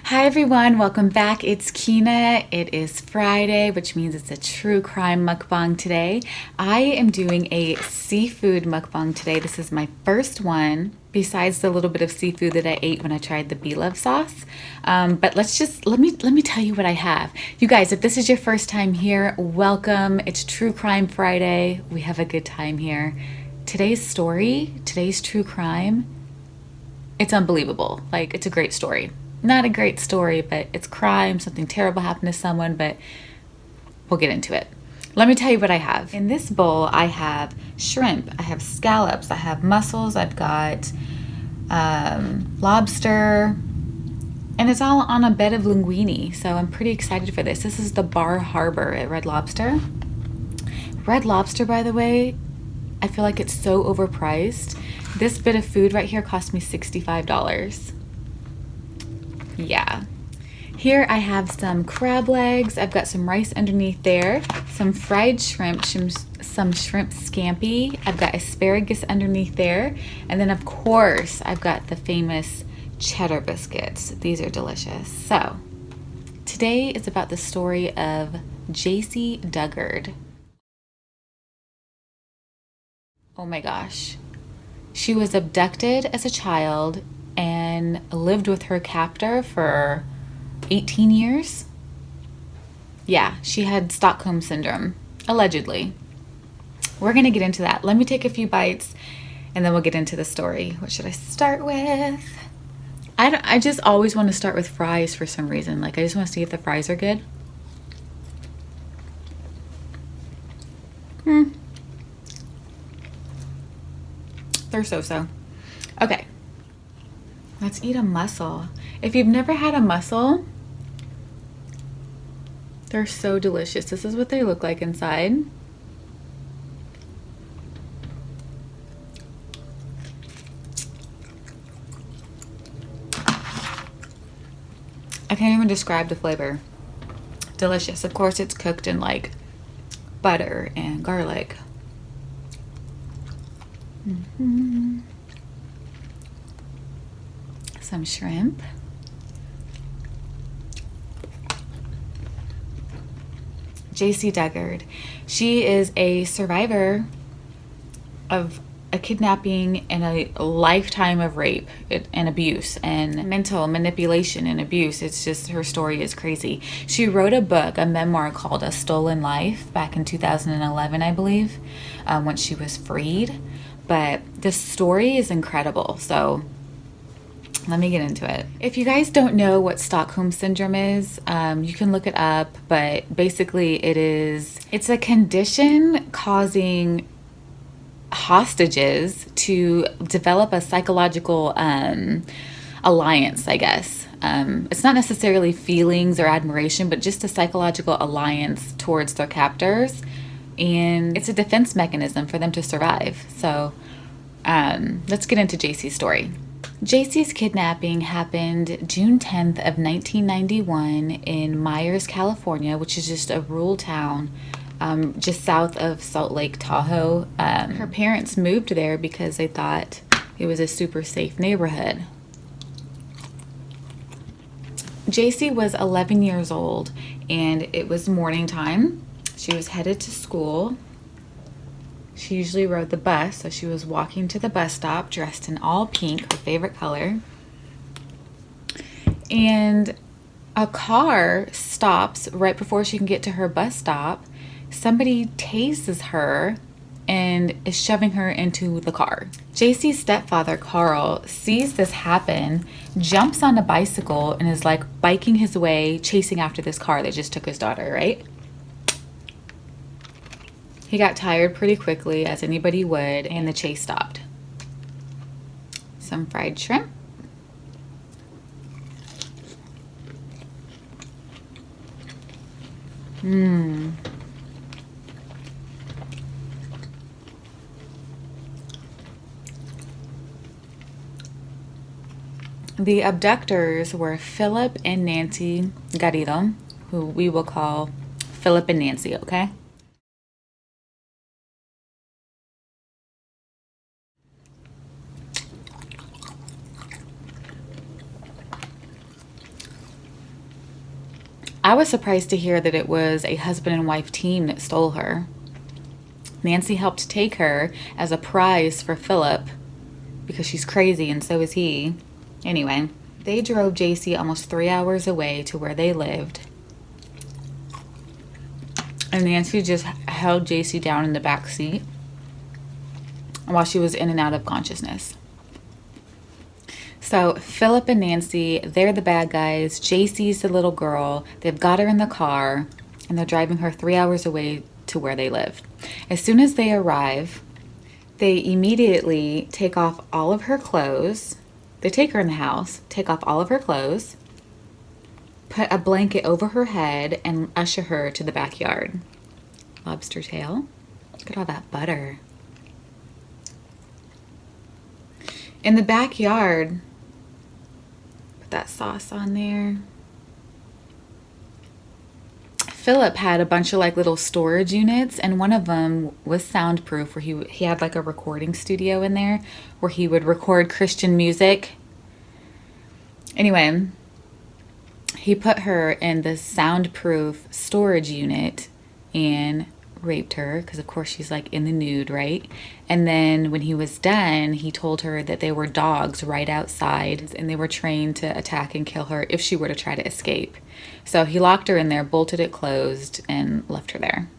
Hi everyone, welcome back. It's Kina. It is Friday, which means it's a true crime mukbang today. I am doing a seafood mukbang today. This is my first one, besides the little bit of seafood that I ate when I tried the bee love sauce. But let me tell you what I have. You guys, if this is your first time here, welcome. It's True Crime Friday. We have a good time here. Today's true crime, it's unbelievable. Like, it's a great story. Not a great story, but it's crime. Something terrible happened to someone, but we'll get into it. Let me tell you what I have. In this bowl, I have shrimp, I have scallops, I have mussels, I've got lobster, and it's all on a bed of linguine. So I'm pretty excited for this. This is the Bar Harbor at Red Lobster. Red Lobster, by the way, I feel like it's so overpriced. This bit of food right here cost me $65. Yeah. Here I have some crab legs. I've got some rice underneath there, some fried shrimp, some shrimp scampi. I've got asparagus underneath there. And then of course, I've got the famous cheddar biscuits. These are delicious. So today is about the story of J.C. Duggard. Oh my gosh. She was abducted as a child and lived with her captor for 18 years. Yeah, she had Stockholm syndrome, allegedly. We're gonna get into that. Let me take a few bites and then we'll get into the story. What should I start with? I just always want to start with fries for some reason. Like, I just want to see if the fries are good. They're so-so. Okay. Let's eat a mussel. If you've never had a mussel, they're so delicious. This is what they look like inside. I can't even describe the flavor. Delicious. Of course, it's cooked in like butter and garlic. Some shrimp. J.C. Duggard. She is a survivor of a kidnapping and a lifetime of rape and abuse and mental manipulation and abuse. It's just, her story is crazy. She wrote a book, a memoir called A Stolen Life back in 2011, I believe, once she was freed. But the story is incredible. So let me get into it. If you guys don't know what Stockholm syndrome is, you can look it up, but basically it's a condition causing hostages to develop a psychological alliance, I guess. It's not necessarily feelings or admiration, but just a psychological alliance towards their captors. And it's a defense mechanism for them to survive. So let's get into JC's story. JC's kidnapping happened June 10th of 1991 in Myers, California, which is just a rural town just south of Salt Lake Tahoe. Her parents moved there because they thought it was a super safe neighborhood. JC was 11 years old and it was morning time. She was headed to school. She usually rode the bus, so she was walking to the bus stop dressed in all pink, her favorite color. And a car stops right before she can get to her bus stop. Somebody tases her and is shoving her into the car. JC's stepfather, Carl, sees this happen, jumps on a bicycle, and is like biking his way, chasing after this car that just took his daughter, right? He got tired pretty quickly, as anybody would, and the chase stopped. Some fried shrimp. The abductors were Philip and Nancy Garrido, who we will call Philip and Nancy, okay? I was surprised to hear that it was a husband and wife team that stole her. Nancy helped take her as a prize for Philip because she's crazy and so is he. Anyway, they drove JC almost 3 hours away to where they lived. And Nancy just held JC down in the back seat while she was in and out of consciousness. So Philip and Nancy, they're the bad guys. JC's the little girl. They've got her in the car and they're driving her 3 hours away to where they live. As soon as they arrive, they immediately take off all of her clothes. They take her in the house, take off all of her clothes, put a blanket over her head, and usher her to the backyard. Lobster tail. Look at all that butter. In the backyard, put that sauce on there. Philip had a bunch of like little storage units, and one of them was soundproof, where he had like a recording studio in there where he would record Christian music. Anyway, he put her in this soundproof storage unit and raped her because of course she's like in the nude, right? And then when he was done, he told her that there were dogs right outside and they were trained to attack and kill her if she were to try to escape. So he locked her in there, bolted it closed, and left her there.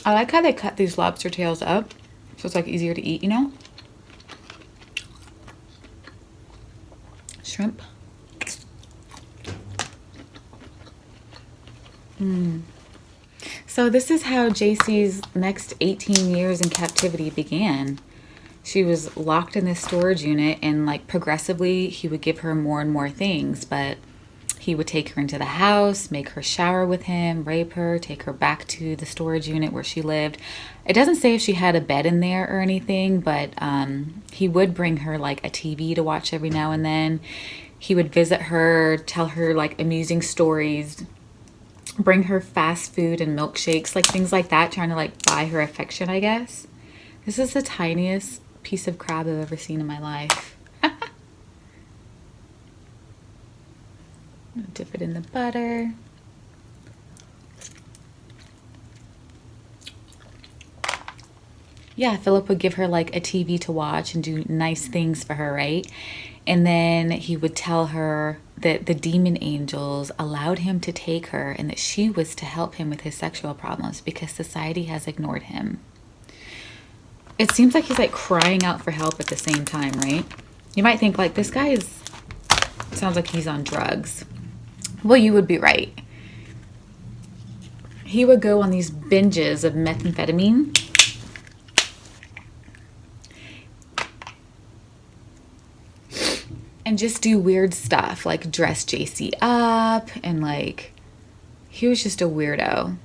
I like how they cut these lobster tails up so it's like easier to eat, you know? Shrimp. So this is how JC's next 18 years in captivity began. She was locked in this storage unit, and like progressively he would give her more and more things, but he would take her into the house, make her shower with him, rape her, take her back to the storage unit where she lived. It doesn't say if she had a bed in there or anything, but he would bring her like a TV to watch every now and then. He would visit her, tell her like amusing stories, bring her fast food and milkshakes, like things like that, trying to like buy her affection, I guess. This is the tiniest piece of crab I've ever seen in my life. Dip it in the butter. Yeah, Philip would give her like a TV to watch and do nice things for her, right? And then he would tell her that the demon angels allowed him to take her and that she was to help him with his sexual problems because society has ignored him. It seems like he's like crying out for help at the same time, right? You might think like this guy sounds like he's on drugs. Well, you would be right. He would go on these binges of methamphetamine. And just do weird stuff, like dress JC up, and like, he was just a weirdo.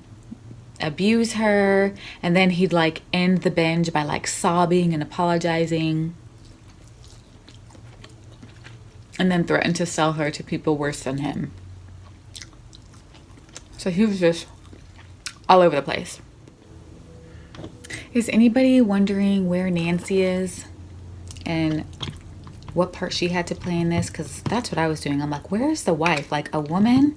Abuse her, and then he'd like end the binge by like sobbing and apologizing. And then threaten to sell her to people worse than him. So he was just all over the place. Is anybody wondering where Nancy is and what part she had to play in this? Because that's what I was doing. I'm like, where's the wife? Like a woman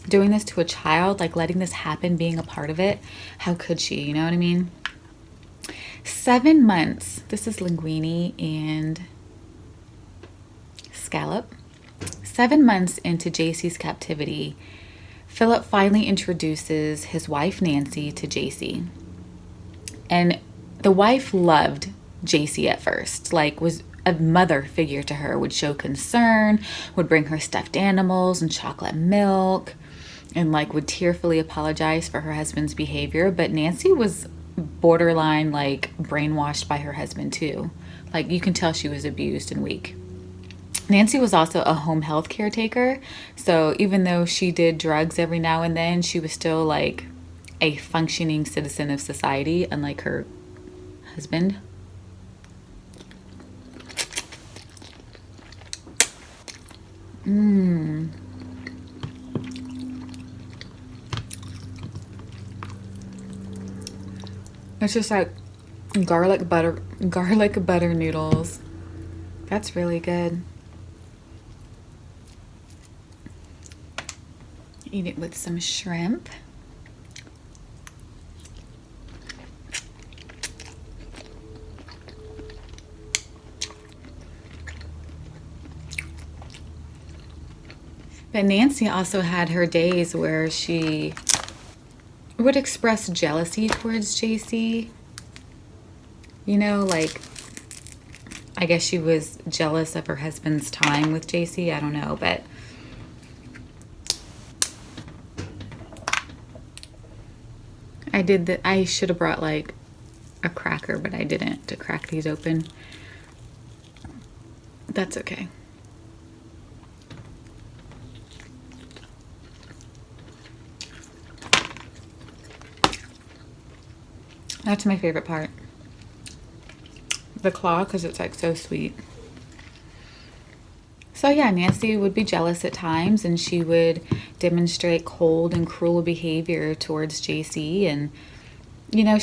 doing this to a child, like letting this happen, being a part of it. How could she? You know what I mean? 7 months. This is linguine and scallop. 7 months into JC's captivity, Philip finally introduces his wife Nancy to JC. And the wife loved JC at first, like was a mother figure to her, would show concern, would bring her stuffed animals and chocolate milk, and like would tearfully apologize for her husband's behavior. But Nancy was borderline like brainwashed by her husband too. Like you can tell she was abused and weak. Nancy was also a home health caretaker, so even though she did drugs every now and then, she was still like a functioning citizen of society, unlike her husband. It's just like, garlic butter noodles. That's really good. Eat it with some shrimp. But Nancy also had her days where she would express jealousy towards JC. You know, like, I guess she was jealous of her husband's time with JC. I don't know, but I should have brought like a cracker, but I didn't, to crack these open. That's okay. That's my favorite part. The claw, because it's like so sweet. So yeah, Nancy would be jealous at times, and she would demonstrate cold and cruel behavior towards JC. And, you know,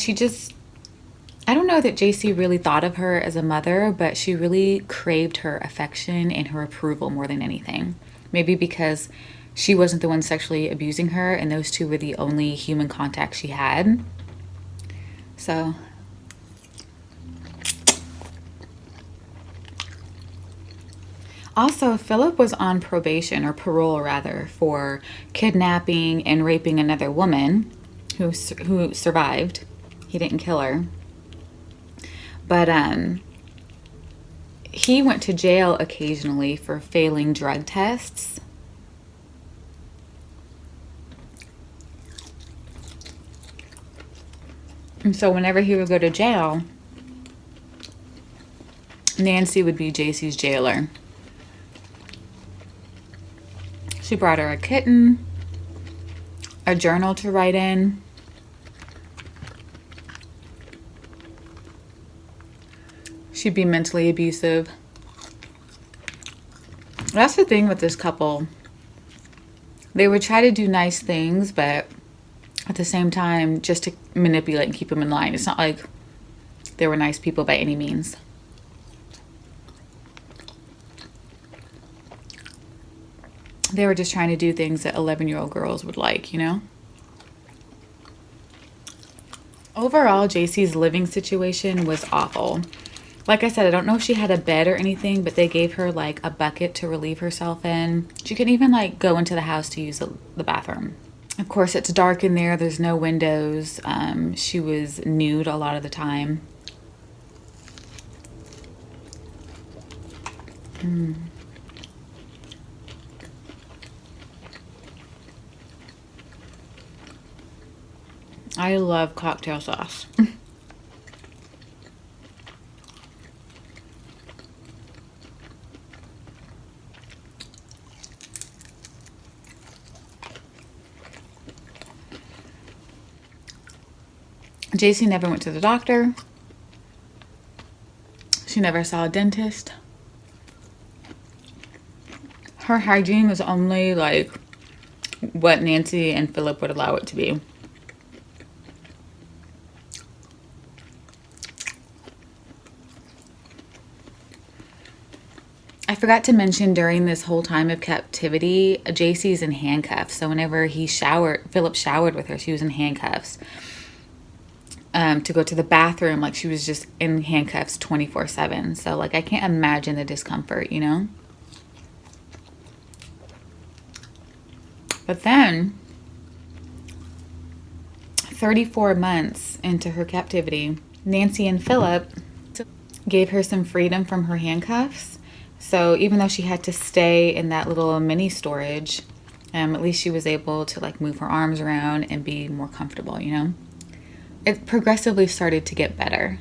I don't know that JC really thought of her as a mother, but she really craved her affection and her approval more than anything. Maybe because she wasn't the one sexually abusing her, and those two were the only human contact she had. So also, Philip was on probation, or parole rather, for kidnapping and raping another woman who survived. He didn't kill her. But he went to jail occasionally for failing drug tests. And so whenever he would go to jail, Nancy would be JC's jailer. She brought her a kitten, a journal to write in. She'd be mentally abusive. That's the thing with this couple. They would try to do nice things, but at the same time, just to manipulate and keep them in line. It's not like they were nice people by any means. They were just trying to do things that 11-year-old girls would like, you know? Overall, JC's living situation was awful. Like I said, I don't know if she had a bed or anything, but they gave her like a bucket to relieve herself in. She couldn't even like go into the house to use the bathroom. Of course, it's dark in there. There's no windows. She was nude a lot of the time. I love cocktail sauce. JC never went to the doctor. She never saw a dentist. Her hygiene was only like what Nancy and Philip would allow it to be. I forgot to mention, during this whole time of captivity, JC's in handcuffs. So whenever Philip showered with her, she was in handcuffs. To go to the bathroom, like, she was just in handcuffs 24/7. So like, I can't imagine the discomfort, you know? But then 34 months into her captivity, Nancy and Philip gave her some freedom from her handcuffs. So even though she had to stay in that little mini storage, at least she was able to like move her arms around and be more comfortable, you know? It progressively started to get better.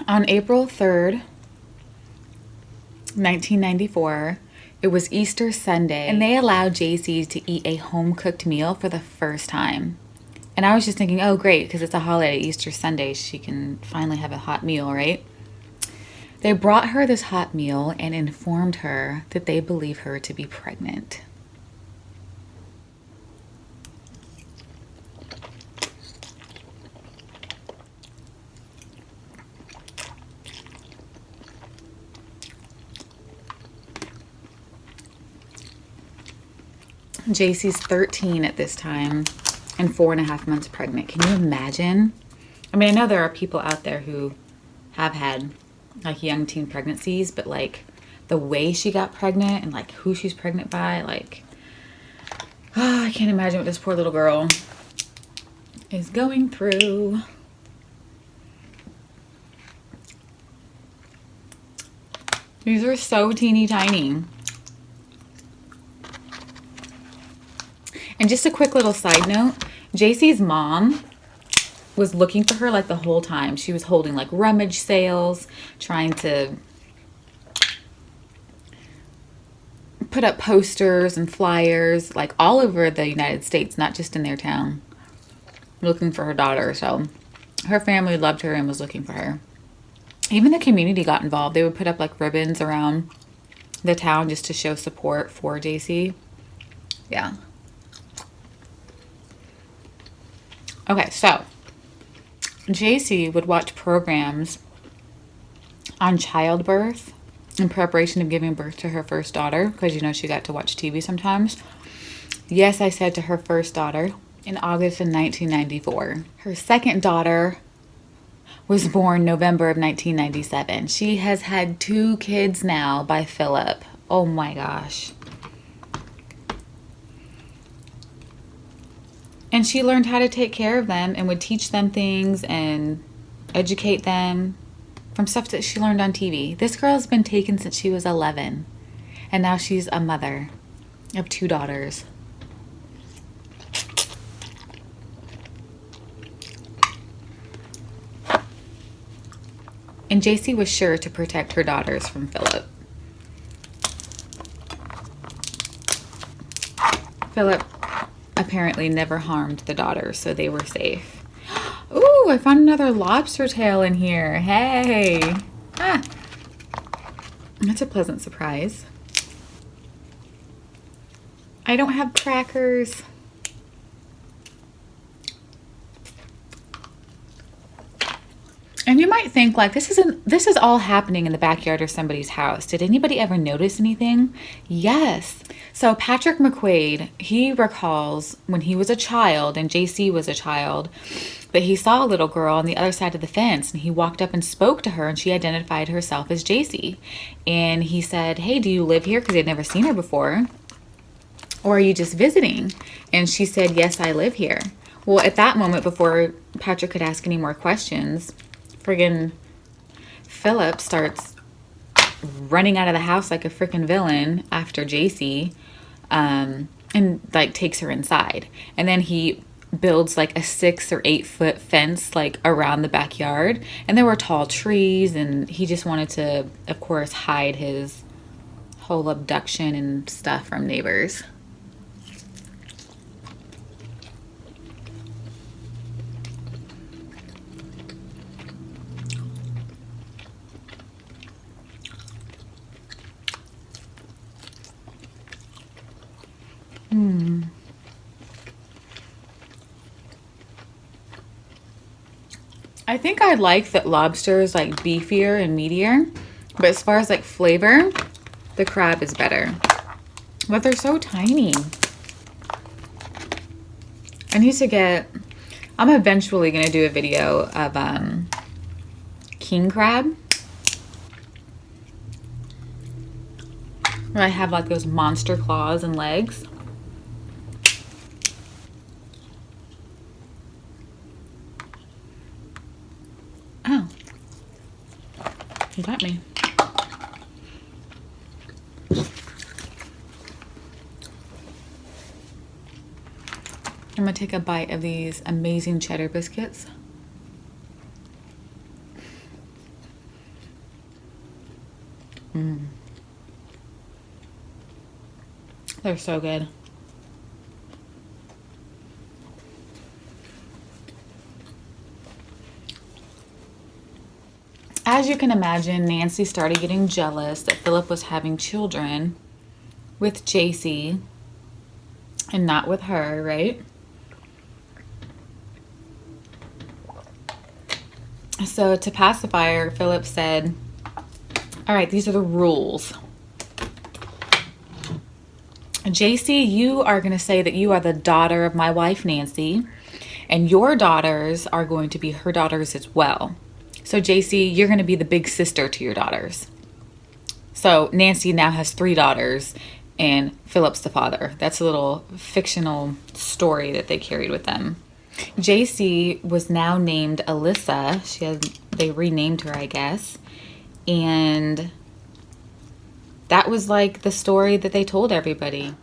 On April 3rd, 1994, it was Easter Sunday, and they allowed JC to eat a home-cooked meal for the first time. And I was just thinking, oh great, because it's a holiday, Easter Sunday, she can finally have a hot meal, right? They brought her this hot meal and informed her that they believe her to be pregnant. JC's 13 at this time and 4.5 months pregnant. Can you imagine? I mean, I know there are people out there who have had like young teen pregnancies, but like the way she got pregnant and like who she's pregnant by, like, oh, I can't imagine what this poor little girl is going through. These are so teeny tiny. And just a quick little side note, JC's mom was looking for her like the whole time. She was holding like rummage sales, trying to put up posters and flyers like all over the United States, not just in their town, looking for her daughter. So her family loved her and was looking for her. Even the community got involved. They would put up like ribbons around the town just to show support for JC. Yeah. Okay, so JC would watch programs on childbirth in preparation of giving birth to her first daughter, because you know she got to watch TV sometimes. Yes, I said to her first daughter in August of 1994. Her second daughter was born November of 1997. She has had 2 kids now by Philip. Oh my gosh. And she learned how to take care of them and would teach them things and educate them from stuff that she learned on TV. This girl has been taken since she was 11. And now she's a mother of 2 daughters. And JC was sure to protect her daughters from Philip. Philip apparently never harmed the daughters, so they were safe. Ooh, I found another lobster tail in here. Hey. Ah. That's a pleasant surprise. I don't have crackers. And you might think like this is all happening in the backyard of somebody's house. Did anybody ever notice anything? Yes. So Patrick McQuaid, he recalls when he was a child and JC was a child, that he saw a little girl on the other side of the fence, and he walked up and spoke to her, and she identified herself as JC. And he said, "Hey, do you live here?" Because he had never seen her before. "Or are you just visiting?" And she said, "Yes, I live here." Well, at that moment, before Patrick could ask any more questions, friggin' Philip starts running out of the house like a freaking villain after JC, and like takes her inside. And then he builds like a 6 or 8 foot fence like around the backyard, and there were tall trees, and he just wanted to, of course, hide his whole abduction and stuff from neighbors. I think I like that lobster is like beefier and meatier, but as far as like flavor, the crab is better. But they're so tiny. I need to get, I'm eventually going to do a video of king crab, where I have like those monster claws and legs. Oh, you got me. I'm gonna take a bite of these amazing cheddar biscuits. They're so good. as you can imagine, Nancy started getting jealous that Philip was having children with JC and not with her, right? So to pacify her, Philip said, all right, these are the rules. JC, you are going to say that you are the daughter of my wife, Nancy, and your daughters are going to be her daughters as well. So JC, you're going to be the big sister to your daughters. So Nancy now has 3 daughters and Philip's the father. That's a little fictional story that they carried with them. JC was now named Alyssa. They renamed her, I guess. And that was like the story that they told everybody.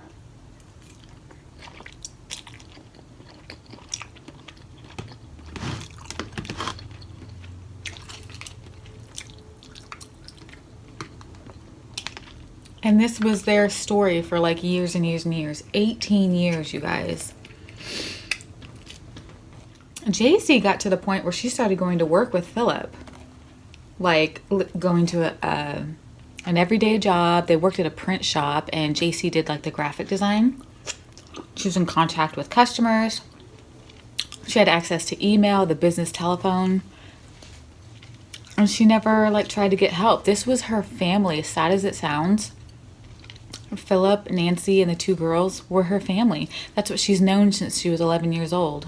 And this was their story for like years and years and years. 18 years, you guys. JC got to the point where she started going to work with Philip. Like going to an everyday job. They worked at a print shop and JC did like the graphic design. She was in contact with customers. She had access to email, the business telephone. And she never like tried to get help. This was her family, as sad as it sounds. Philip, Nancy, and the 2 girls were her family. That's what she's known since she was 11 years old.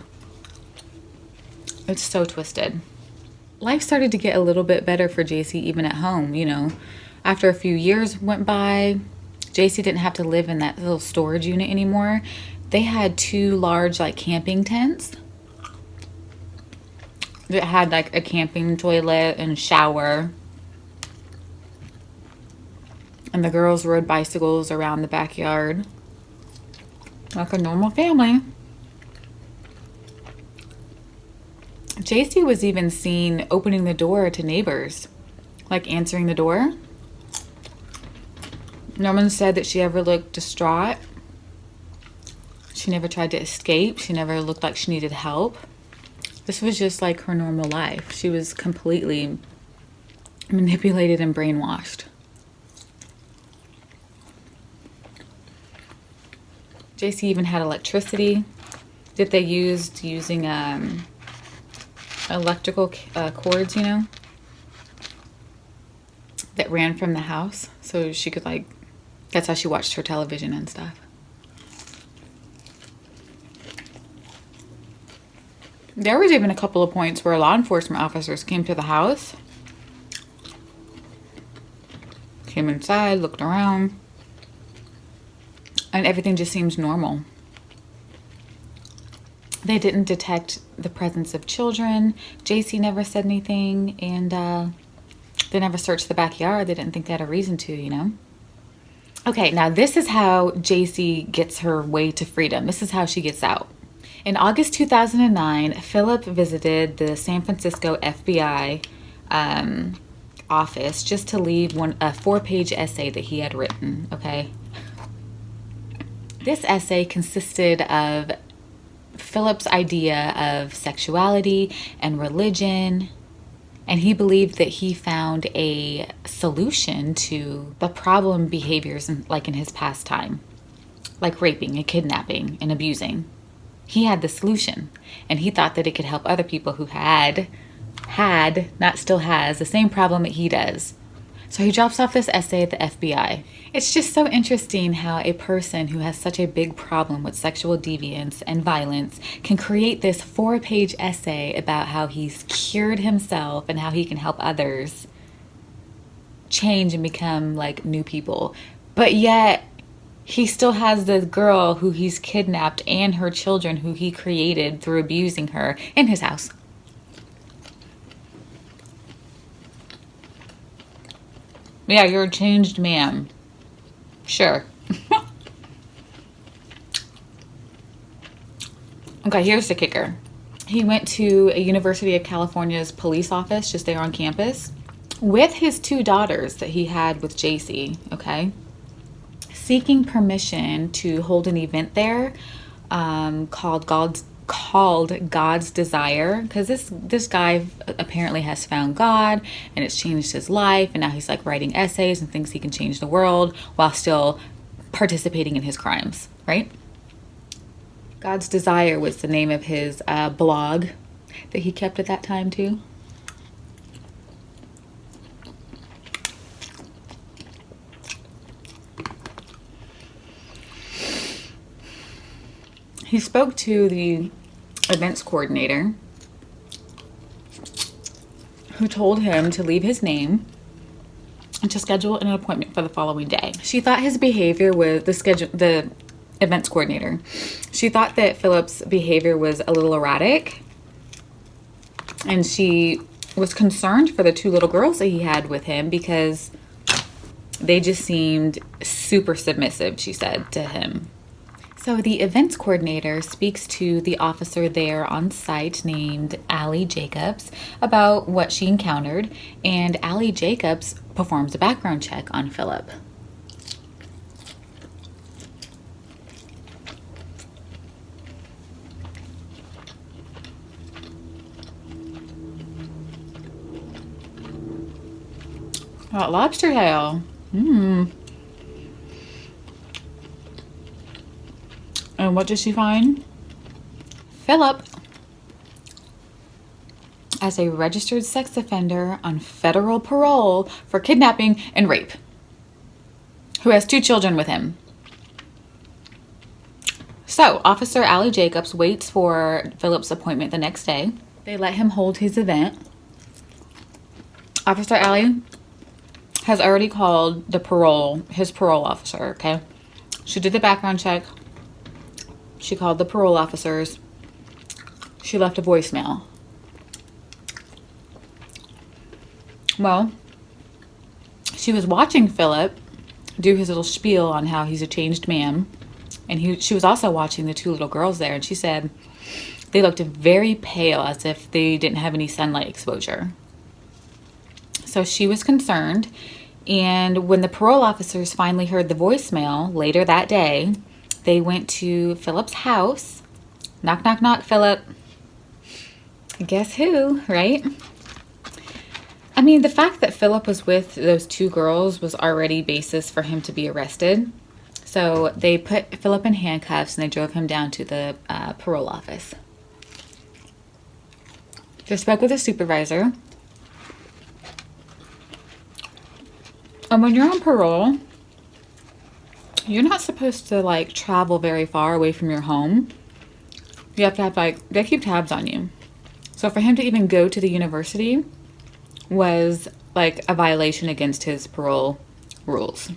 It's so twisted. Life started to get a little bit better for JC even at home, you know. After a few years went by, JC didn't have to live in that little storage unit anymore. They had 2 large like camping tents that had like a camping toilet and shower. And the girls rode bicycles around the backyard like a normal family. JC was even seen opening the door to neighbors, like answering the door. No one said that she ever looked distraught. She never tried to escape. She never looked like she needed help. This was just like her normal life. She was completely manipulated and brainwashed. JC even had electricity that they used using electrical cords, you know, that ran from the house. So she could like, that's how she watched her television and stuff. There was even a couple of points where law enforcement officers came to the house, came inside, looked around, and everything just seems normal. They didn't detect the presence of children. JC never said anything, and they never searched the backyard. They didn't think they had a reason to, you know? Okay, now this is how JC gets her way to freedom. This is how she gets out. In August 2009, Philip visited the San Francisco FBI office just to leave a 4-page essay that he had written, okay? This essay consisted of Philip's idea of sexuality and religion, and he believed that he found a solution to the problem behaviors like in his past time, like raping and kidnapping and abusing. He had the solution, and he thought that it could help other people who had, not still has, the same problem that he does. So he drops off this essay at the FBI. It's just so interesting how a person who has such a big problem with sexual deviance and violence can create this 4-page essay about how he's cured himself and how he can help others change and become like new people. But yet he still has the girl who he's kidnapped and her children who he created through abusing her in his house. Yeah, you're a changed man. Sure. Okay, here's the kicker. He went to a University of California's police office just there on campus with his 2 daughters that he had with JC, okay? Seeking permission to hold an event there called called God's desire, because this guy apparently has found God and it's changed his life, and now he's like writing essays and thinks he can change the world while still participating in his crimes, right? God's Desire was the name of his blog that he kept at that time too. He spoke to the events coordinator, who told him to leave his name and to schedule an appointment for the following day. She thought his behavior was the events coordinator. She thought that Philip's behavior was a little erratic, and she was concerned for the two little girls that he had with him because they just seemed super submissive, she said, to him. So the events coordinator speaks to the officer there on site named Allie Jacobs about what she encountered, and Allie Jacobs performs a background check on Philip. Oh, lobster tail. And what did she find? Philip as a registered sex offender on federal parole for kidnapping and rape, who has 2 children with him. So Officer Allie Jacobs waits for Philip's appointment the next day. They let him hold his event. Officer Allie has already called his parole officer, okay? She did the background check. She called the parole officers. She left a voicemail. Well, she was watching Philip do his little spiel on how he's a changed man. And she was also watching the 2 little girls there. And she said they looked very pale, as if they didn't have any sunlight exposure. So she was concerned. And when the parole officers finally heard the voicemail later that day, they went to Philip's house. Knock, knock, knock, Philip. Guess who, right? I mean, the fact that Philip was with those 2 girls was already basis for him to be arrested. So they put Philip in handcuffs and they drove him down to the parole office. They spoke with the supervisor. And when you're on parole, you're not supposed to like travel very far away from your home. You have to have they keep tabs on you. So for him to even go to the university was like a violation against his parole rules.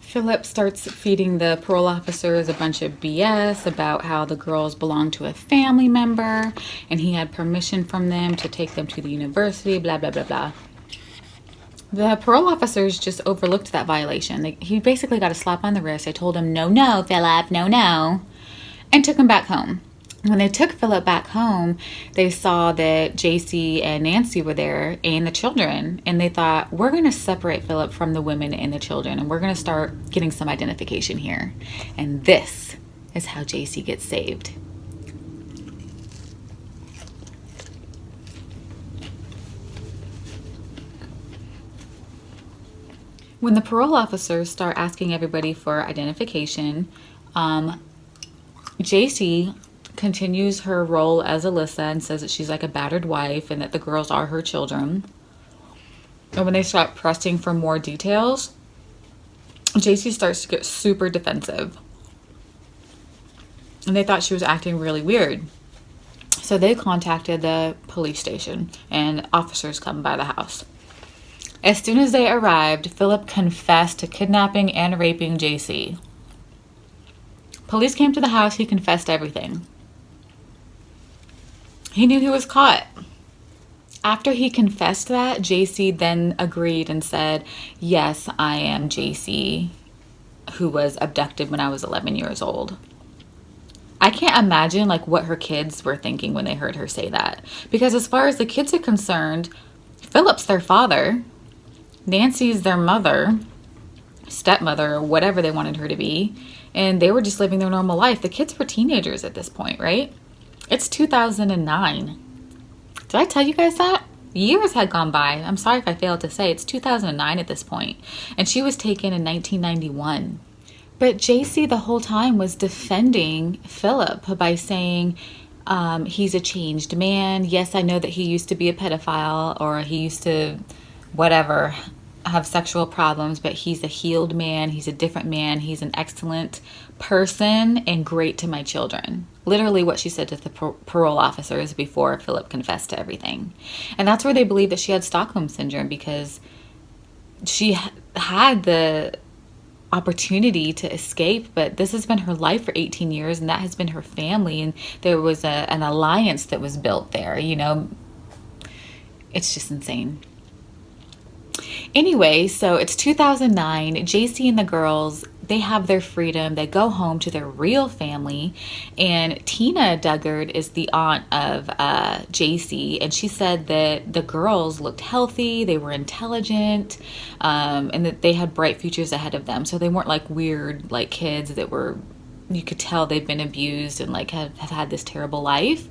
Philip starts feeding the parole officers a bunch of BS about how the girls belong to a family member and he had permission from them to take them to the university, blah, blah, blah, blah. The parole officers just overlooked that violation. He basically got a slap on the wrist. They told him, no, no, Philip, no, no, and took him back home. When they took Philip back home, they saw that JC and Nancy were there and the children. And they thought, we're going to separate Philip from the women and the children. And we're going to start getting some identification here. And this is how JC gets saved. When the parole officers start asking everybody for identification, JC continues her role as Alyssa and says that she's like a battered wife and that the girls are her children. And when they start pressing for more details, JC starts to get super defensive. And they thought she was acting really weird. So they contacted the police station and officers come by the house. As soon as they arrived, Philip confessed to kidnapping and raping JC. Police came to the house, he confessed everything. He knew he was caught. After he confessed that, JC then agreed and said, yes, I am JC, who was abducted when I was 11 years old. I can't imagine like what her kids were thinking when they heard her say that. Because as far as the kids are concerned, Philip's their father. Nancy's their mother. stepmother or whatever they wanted her to be. And they were just living their normal life. The kids were teenagers at this point, right? It's 2009. Did I tell you guys that? Years had gone by. I'm sorry if I failed to say. It's 2009 at this point. And she was taken in 1991. But JC the whole time was defending Philip by saying, he's a changed man. Yes, I know that he used to be a pedophile, or he used to, whatever, have sexual problems, but he's a healed man. He's a different man. He's an excellent person and great to my children. Literally what she said to the parole officers before Philip confessed to everything. And that's where they believe that she had Stockholm syndrome, because she had the opportunity to escape, but this has been her life for 18 years, and that has been her family, and there was an alliance that was built there, you know. It's just insane. Anyway, so it's 2009. JC and the girls, they have their freedom. They go home to their real family. And Tina Duggard is the aunt of JC. And she said that the girls looked healthy. They were intelligent. And that they had bright futures ahead of them. So they weren't like weird, like kids that were, you could tell they've been abused and like have had this terrible life.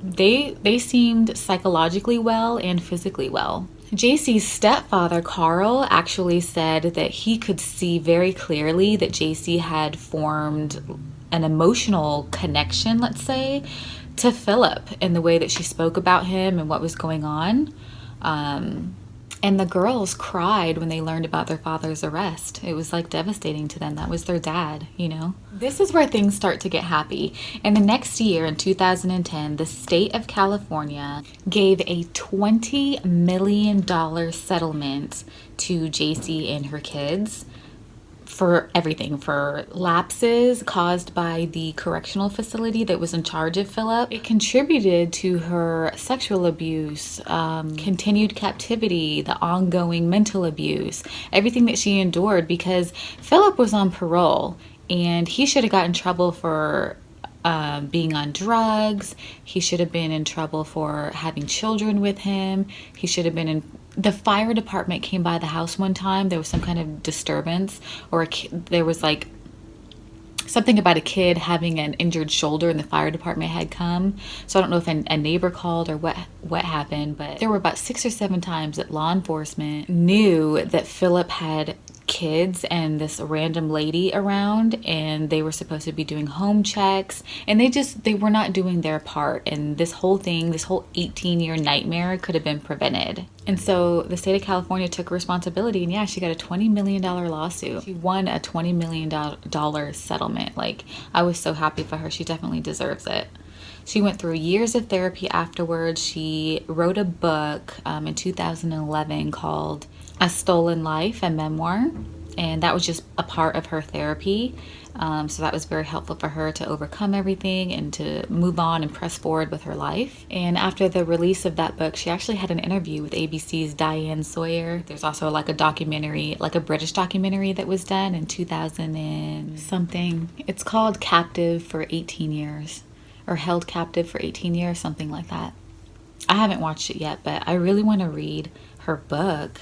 They seemed psychologically well and physically well. JC's stepfather, Carl, actually said that he could see very clearly that JC had formed an emotional connection, let's say, to Philip in the way that she spoke about him and what was going on. And the girls cried when they learned about their father's arrest. It was like devastating to them. That was their dad, you know. This is where things start to get happy. And the next year, in 2010, the state of California gave a $20 million settlement to JC and her kids for everything, for lapses caused by the correctional facility that was in charge of Philip. It contributed to her sexual abuse, continued captivity, the ongoing mental abuse, everything that she endured, because Philip was on parole and he should have got in trouble for being on drugs. He should have been in trouble for having children with him. He should have been in... The fire department came by the house one time. There was some kind of disturbance, or there was like something about a kid having an injured shoulder, and the fire department had come. So I don't know if a neighbor called or what happened, but there were about 6 or 7 times that law enforcement knew that Philip had kids and this random lady around, and they were supposed to be doing home checks, and they were not doing their part, and this whole 18-year nightmare could have been prevented. And so the state of California took responsibility, and yeah, she got a $20 million lawsuit. She won a $20 million settlement. Like, I was so happy for her. She definitely deserves it. She went through years of therapy afterwards. She wrote a book in 2011 called A Stolen Life, a memoir, and that was just a part of her therapy. So that was very helpful for her to overcome everything and to move on and press forward with her life. And after the release of that book, she actually had an interview with ABC's Diane Sawyer. There's also like a documentary, like a British documentary that was done in 2000 and something. It's called Captive for 18 Years, or Held Captive for 18 Years, something like that. I haven't watched it yet, but I really want to read her book.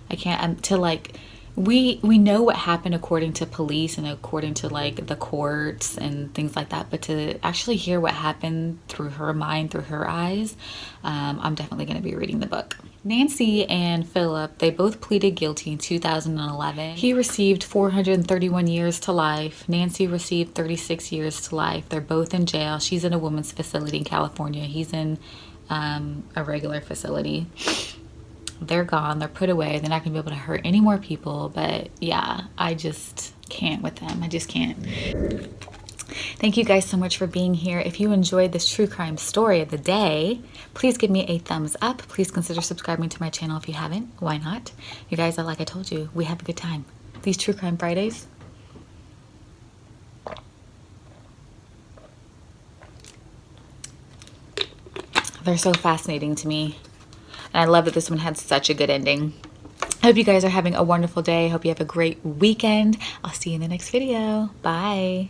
I can't, to like, we know what happened according to police and according to like the courts and things like that, but to actually hear what happened through her mind, through her eyes, I'm definitely going to be reading the book. Nancy and Philip, they both pleaded guilty in 2011. He received 431 years to life. Nancy received 36 years to life. They're both in jail. She's in a women's facility in California. He's in a regular facility. They're gone. They're put away. They're not going to be able to hurt any more people. But yeah, I just can't with them. I just can't. Thank you guys so much for being here. If you enjoyed this true crime story of the day, please give me a thumbs up. Please consider subscribing to my channel if you haven't. Why not? You guys, like I told you, we have a good time. These True Crime Fridays, they're so fascinating to me. And I love that this one had such a good ending. I hope you guys are having a wonderful day. I hope you have a great weekend. I'll see you in the next video. Bye.